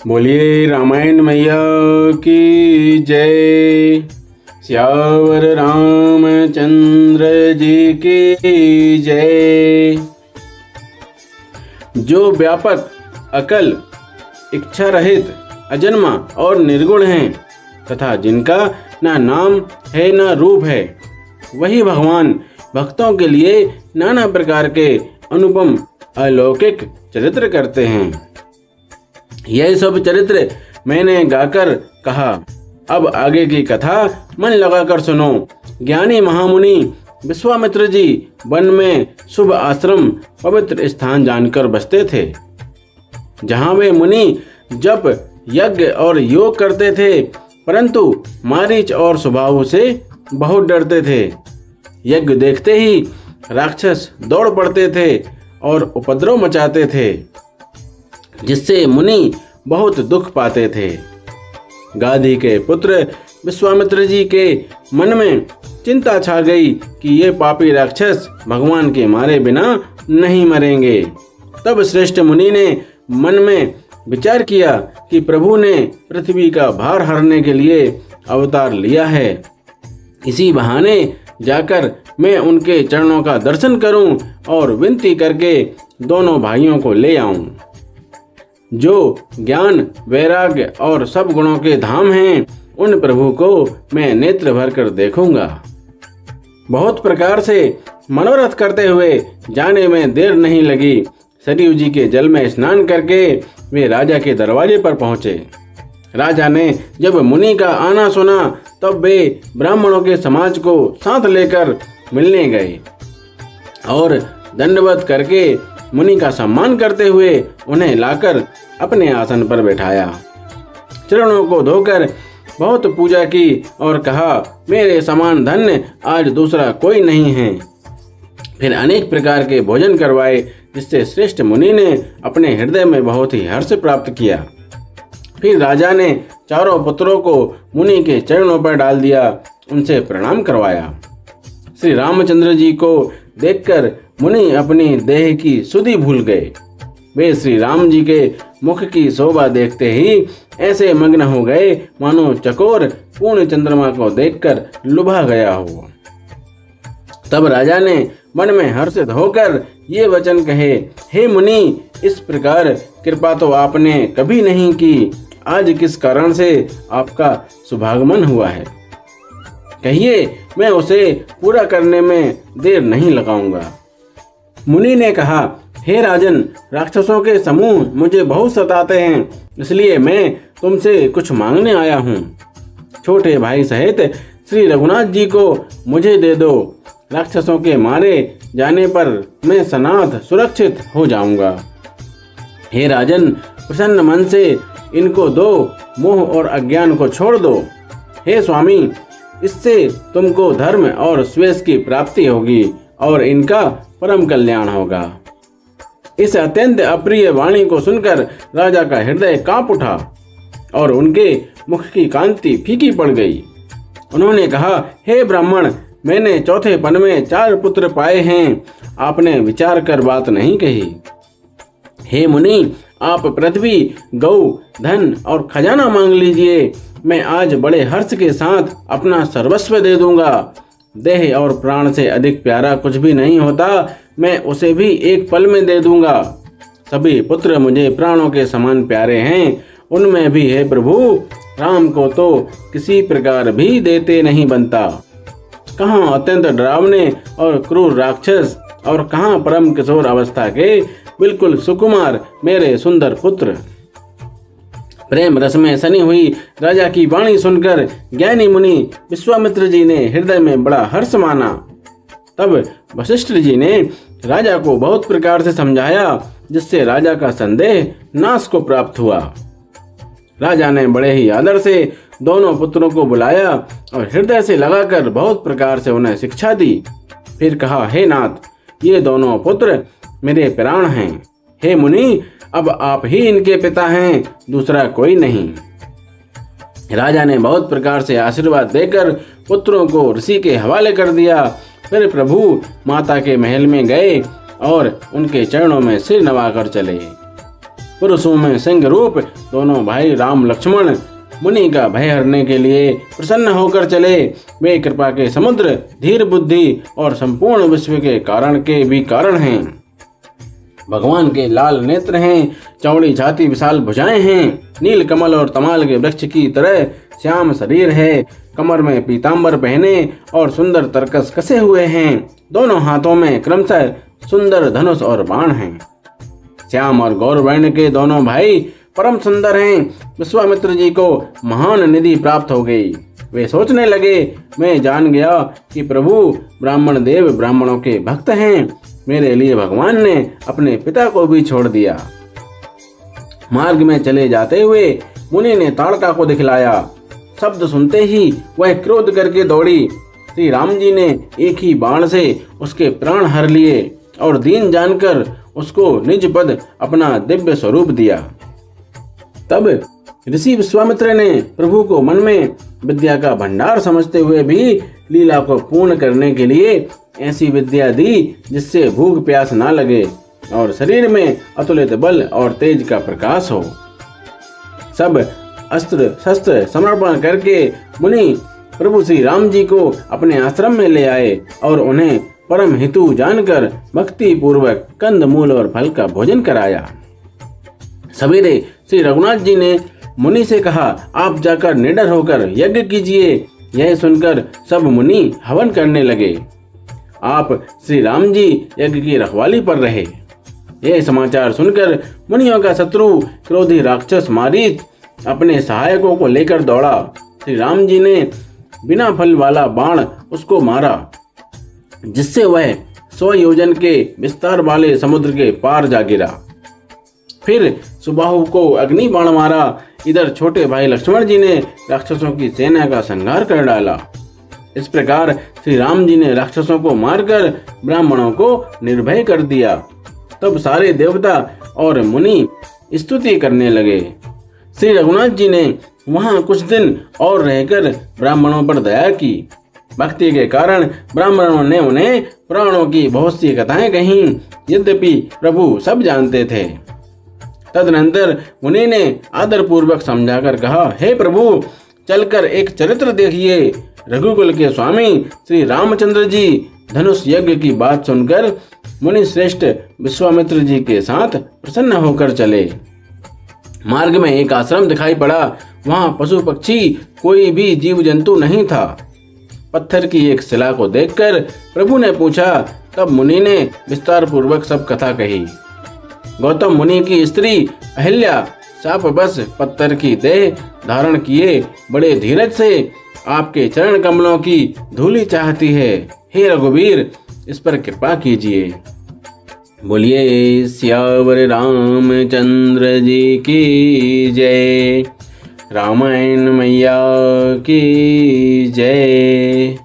बोलिए रामायण मैया की जय। सियावर रामचंद्र जी की जय। जो व्यापक, अकल, इच्छा रहित, अजन्मा और निर्गुण हैं तथा जिनका ना नाम है ना रूप है, वही भगवान भक्तों के लिए नाना प्रकार के अनुपम अलौकिक चरित्र करते हैं। यह सब चरित्र मैंने गाकर कहा। अब आगे की कथा मन लगाकर सुनो। ज्ञानी महामुनि विश्वामित्र जी वन में शुभ आश्रम पवित्र स्थान जानकर बसते थे, जहाँ वे मुनि जप, यज्ञ और योग करते थे, परंतु मारीच और स्वभाव से बहुत डरते थे। यज्ञ देखते ही राक्षस दौड़ पड़ते थे और उपद्रव मचाते थे, जिससे मुनि बहुत दुख पाते थे। गाधी के पुत्र विश्वामित्र जी के मन में चिंता छा गई कि ये पापी राक्षस भगवान के मारे बिना नहीं मरेंगे। तब श्रेष्ठ मुनि ने मन में विचार किया कि प्रभु ने पृथ्वी का भार हरने के लिए अवतार लिया है। इसी बहाने जाकर मैं उनके चरणों का दर्शन करूं और विनती करके दोनों भाइयों को ले आऊं। जो ज्ञान, वैराग्य और सब गुणों के धाम हैं, उन प्रभु को मैं नेत्र भर कर देखूंगा। बहुत प्रकार से मनोरथ करते हुए जाने में देर नहीं लगी। सरयू जी के जल में स्नान करके वे राजा के दरवाजे पर पहुंचे। राजा ने जब मुनि का आना सुना, तब वे ब्राह्मणों के समाज को साथ लेकर मिलने गए और दंडवत करके मुनि का सम्मान करते हुए उन्हें लाकर अपने आसन पर बैठाया। चरणों को धोकर बहुत पूजा की और कहा, मेरे समान धन्य आज दूसरा कोई नहीं है। फिर अनेक प्रकार के भोजन करवाए, जिससे श्रेष्ठ मुनि ने अपने हृदय में बहुत ही हर्ष प्राप्त किया। फिर राजा ने चारों पुत्रों को मुनि के चरणों पर डाल दिया, उनसे प्रणाम करवाया। श्री रामचंद्र जी को देखकर मुनि अपनी देह की सुधि भूल गए। वे श्री राम जी के मुख की शोभा देखते ही ऐसे मग्न हो गए मानो चकोर पूर्ण चंद्रमा को देखकर लुभा गया हो। तब राजा ने मन में हर्षित होकर ये वचन कहे, हे मुनि, इस प्रकार कृपा तो आपने कभी नहीं की। आज किस कारण से आपका शुभागमन हुआ है? कहिए, मैं उसे पूरा करने में देर नहीं लगाऊंगा। मुनि ने कहा, हे राजन, राक्षसों के समूह मुझे बहुत सताते हैं, इसलिए मैं तुमसे कुछ मांगने आया हूँ। छोटे भाई सहित श्री रघुनाथ जी को मुझे दे दो। राक्षसों के मारे जाने पर मैं सनाथ सुरक्षित हो जाऊंगा। हे राजन, प्रसन्न मन से इनको दो, मोह और अज्ञान को छोड़ दो। हे स्वामी, इससे तुमको धर्म और श्वेत की प्राप्ति होगी और इनका परम कल्याण होगा। इस अत्यंत अप्रिय वाणी को सुनकर राजा का हृदय कांप उठा और उनके मुख की कांति फीकी पड़ गई। उन्होंने कहा, हे ब्राह्मण, मैंने चौथे पन में 4 पुत्र पाए हैं, आपने विचार कर बात नहीं कही। हे मुनि, आप पृथ्वी, गौ, धन और खजाना मांग लीजिए, मैं आज बड़े हर्ष के साथ अपना सर्वस्व दे दूंगा। देह और प्राण से अधिक प्यारा कुछ भी नहीं होता, मैं उसे भी एक पल में दे दूंगा। सभी पुत्र मुझे प्राणों के समान प्यारे हैं, उनमें भी हे प्रभु, राम को तो किसी प्रकार भी देते नहीं बनता। कहाँ अत्यंत डरावने और क्रूर राक्षस और कहाँ परम किशोर अवस्था के बिल्कुल सुकुमार मेरे सुंदर पुत्र। प्रेम रस में सनी हुई राजा की वाणी सुनकर ज्ञानी मुनि विश्वामित्र जी ने हृदय में बड़ा हर्ष माना। तब वशिष्ठ जी ने राजा को बहुत प्रकार से समझाया, जिससे राजा का संदेह नाश को प्राप्त हुआ। राजा ने बड़े ही आदर से दोनों पुत्रों को बुलाया और हृदय से लगाकर बहुत प्रकार से उन्हें शिक्षा दी। फिर कहा, हे नाथ, ये दोनों पुत्र मेरे प्राण हैं। हे मुनि, अब आप ही इनके पिता हैं, दूसरा कोई नहीं। राजा ने बहुत प्रकार से आशीर्वाद देकर पुत्रों को ऋषि के हवाले कर दिया। फिर प्रभु माता के महल में गए और उनके चरणों में सिर नवाकर चले। पुरुषों में सिंह रूप दोनों भाई राम लक्ष्मण मुनि का भय हरने के लिए प्रसन्न होकर चले। वे कृपा के समुद्र, धीर बुद्धि और संपूर्ण विश्व के कारण के भी कारण हैं। भगवान के लाल नेत्र हैं, चौड़ी छाती, विशाल भुजाएं हैं, नील कमल और तमाल के वृक्ष की तरह श्याम शरीर है, कमर में पीताम्बर पहने और सुंदर तरकस कसे हुए हैं। दोनों हाथों में क्रमशः सुंदर धनुष और बाण हैं। श्याम और गौरवर्ण के दोनों भाई परम सुंदर हैं। विश्वामित्र जी को महान निधि प्राप्त हो गई। वे सोचने लगे, मैं जान गया कि प्रभु ब्राह्मण देव ब्राह्मणों के भक्त हैं। मेरे लिए भगवान ने अपने पिता को भी छोड़ दिया। मार्ग में चले जाते हुए मुनि ने ताड़का को दिखलाया। शब्द सुनते ही वह क्रोध करके दौड़ी। श्री राम जी ने एक ही बाण से उसके प्राण हर लिए और दीन जानकर उसको निज पद अपना दिव्य स्वरूप दिया। तब ऋषि विश्वामित्र ने प्रभु को मन में विद्या का भंडार समझते हुए भी लीला को पूर्ण करने के लिए ऐसी विद्या दी जिससे भूख प्यास ना लगे और शरीर में अतुलित बल और तेज का प्रकाश हो। सब अस्त्र शस्त्र समर्पण करके मुनि प्रभु श्री राम जी को अपने आश्रम में ले आए और उन्हें परम हितु जानकर भक्ति पूर्वक कंद मूल और फल का भोजन कराया। सवेरे श्री रघुनाथ जी ने मुनि से कहा, आप जाकर निडर होकर यज्ञ कीजिए। यह सुनकर सब मुनि हवन करने लगे। आप श्री राम जी यज्ञ की रखवाली पर रहे। यह समाचार सुनकर मुनियों का शत्रु क्रोधी राक्षस मारीच अपने सहायकों को लेकर दौड़ा। श्री राम जी ने बिना फल वाला बाण उसको मारा, जिससे वह 100 योजन के विस्तार वाले समुद्र के पार जा गिरा। फिर सुबाहु को अग्नि बाण मारा। इधर छोटे भाई लक्ष्मण जी ने राक्षसों की सेना का संहार कर डाला। इस प्रकार श्री राम जी ने राक्षसों को मारकर ब्राह्मणों को निर्भय कर दिया। तब सारे देवता और मुनि स्तुति करने लगे। श्री रघुनाथ जी ने वहां कुछ दिन और रहकर ब्राह्मणों पर दया की। भक्ति के कारण ब्राह्मणों ने उन्हें पुराणों की बहुत सी कथाएं कहीं, यद्यपि प्रभु सब जानते थे। तदनंतर मुनि ने आदर पूर्वक समझाकर कहा, हे प्रभु, चलकर एक चरित्र देखिए। रघुकुल के स्वामी श्री रामचंद्र जी धनुष यज्ञ की बात सुनकर मुनि श्रेष्ठ विश्वामित्र जी के साथ प्रसन्न होकर चले। मार्ग में एक आश्रम दिखाई पड़ा। वहां पशु पक्षी कोई भी जीव जंतु नहीं था। पत्थर की एक शिला को देखकर प्रभु ने पूछा। तब मुनि ने विस्तार पूर्वक सब कथा कही। गौतम मुनि की स्त्री अहिल्या शापवश पत्थर की देह धारण किए बड़े धीरज से आपके चरण कमलों की धूलि चाहती है। हे रघुवीर, इस पर कृपा कीजिए। बोलिए सियावर रामचंद्र जी की जय। रामायण मैया की जय।